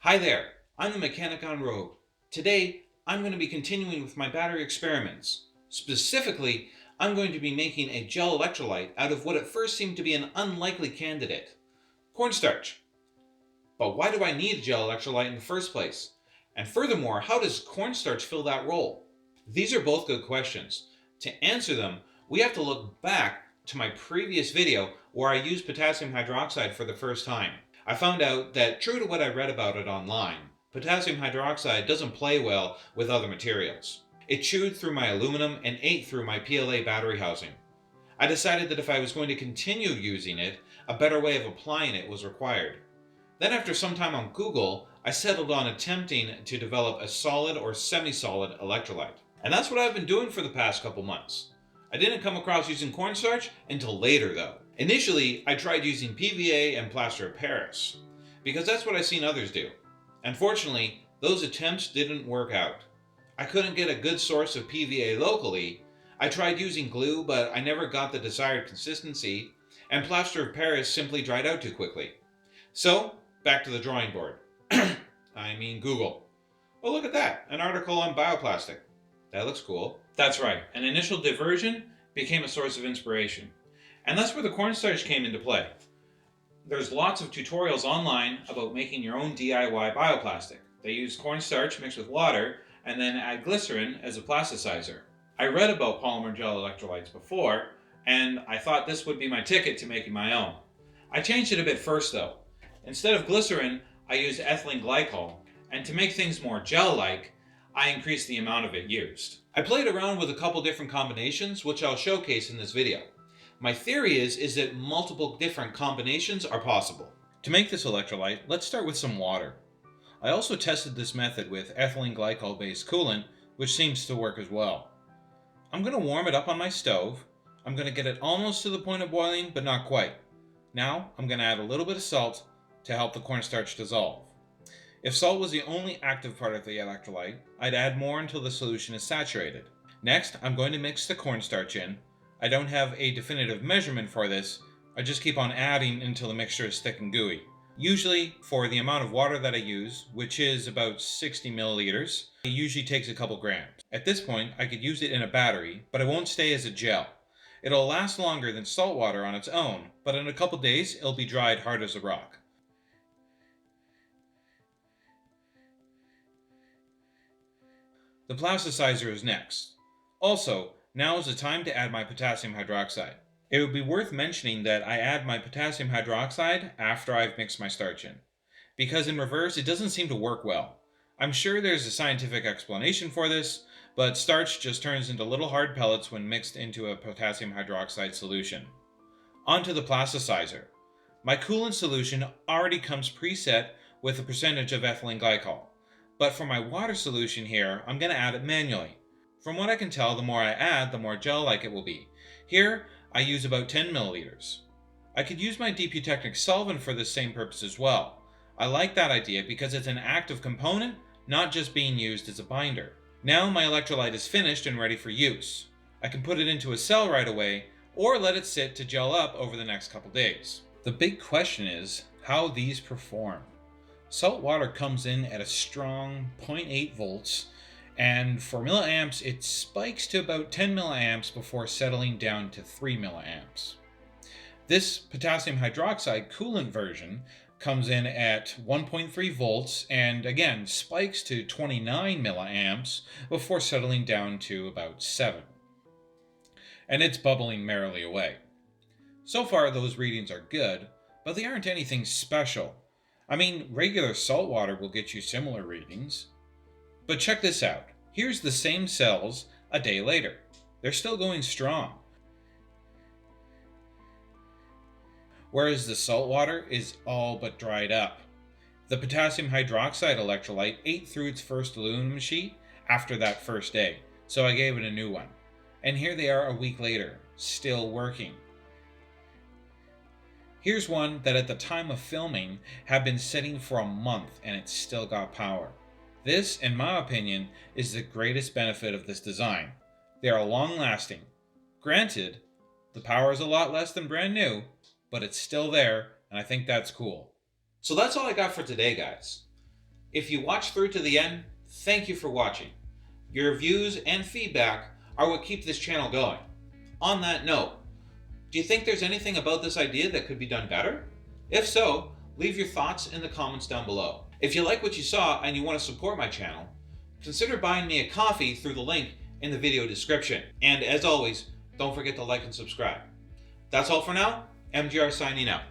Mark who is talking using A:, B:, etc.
A: Hi there, I'm the mechanic on road. Today, I'm going to be continuing with my battery experiments. Specifically, I'm going to be making a gel electrolyte out of what at first seemed to be an unlikely candidate, cornstarch. But why do I need a gel electrolyte in the first place? And furthermore, how does cornstarch fill that role? These are both good questions. To answer them, we have to look back to my previous video where I used potassium hydroxide for the first time. I found out that, true to what I read about it online, potassium hydroxide doesn't play well with other materials. It chewed through my aluminum and ate through my PLA battery housing. I decided that if I was going to continue using it, a better way of applying it was required. Then, after some time on Google, I settled on attempting to develop a solid or semi-solid electrolyte. And that's what I've been doing for the past couple months. I didn't come across using cornstarch until later though. Initially, I tried using PVA and plaster of Paris, because that's what I've seen others do. Unfortunately, those attempts didn't work out. I couldn't get a good source of PVA locally. I tried using glue, but I never got the desired consistency, and plaster of Paris simply dried out too quickly. So, back to the drawing board. I mean Google. Oh, look at that, an article on bioplastic. That looks cool. That's right, an initial diversion became a source of inspiration. And that's where the cornstarch came into play. There's lots of tutorials online about making your own DIY bioplastic. They use cornstarch mixed with water and then add glycerin as a plasticizer. I read about polymer gel electrolytes before, and I thought this would be my ticket to making my own. I changed it a bit first though. Instead of glycerin, I used ethylene glycol, and to make things more gel-like, I increased the amount of it used. I played around with a couple different combinations, which I'll showcase in this video. My theory is that multiple different combinations are possible. To make this electrolyte, let's start with some water. I also tested this method with ethylene glycol based coolant, which seems to work as well. I'm going to warm it up on my stove. I'm going to get it almost to the point of boiling, but not quite. Now, I'm going to add a little bit of salt to help the cornstarch dissolve. If salt was the only active part of the electrolyte, I'd add more until the solution is saturated. Next, I'm going to mix the cornstarch in. I don't have a definitive measurement for this. I just keep on adding until the mixture is thick and gooey. Usually, for the amount of water that I use, which is about 60 milliliters, it usually takes a couple grams. At this point, I could use it in a battery, but it won't stay as a gel. It'll last longer than salt water on its own, but in a couple days, it'll be dried hard as a rock. The plasticizer is next. Also, now is the time to add my potassium hydroxide. It would be worth mentioning that I add my potassium hydroxide after I've mixed my starch in, because in reverse it doesn't seem to work well. I'm sure there's a scientific explanation for this, but starch just turns into little hard pellets when mixed into a potassium hydroxide solution. Onto the plasticizer. My coolant solution already comes preset with a percentage of ethylene glycol, but for my water solution here, I'm going to add it manually. From what I can tell, the more I add, the more gel-like it will be. Here, I use about 10 milliliters. I could use my Deputechnic solvent for this same purpose as well. I like that idea because it's an active component, not just being used as a binder. Now my electrolyte is finished and ready for use. I can put it into a cell right away, or let it sit to gel up over the next couple days. The big question is how these perform. Salt water comes in at a strong 0.8 volts, and for milliamps it spikes to about 10 milliamps before settling down to 3 milliamps. This potassium hydroxide coolant version comes in at 1.3 volts and again spikes to 29 milliamps before settling down to about 7. And it's bubbling merrily away. So far those readings are good, but they aren't anything special. I mean, regular salt water will get you similar readings. But check this out. Here's the same cells a day later. They're still going strong. Whereas the salt water is all but dried up. The potassium hydroxide electrolyte ate through its first aluminum sheet after that first day, so I gave it a new one. And here they are a week later, still working. Here's one that at the time of filming had been sitting for a month and it still got power. This, in my opinion, is the greatest benefit of this design. They are long-lasting. Granted, the power is a lot less than brand new, but it's still there, and I think that's cool. So that's all I got for today, guys. If you watched through to the end, thank you for watching. Your views and feedback are what keep this channel going. On that note, do you think there's anything about this idea that could be done better? If so, leave your thoughts in the comments down below. If you like what you saw and you want to support my channel, consider buying me a coffee through the link in the video description. And as always, don't forget to like and subscribe. That's all for now. MGR signing out.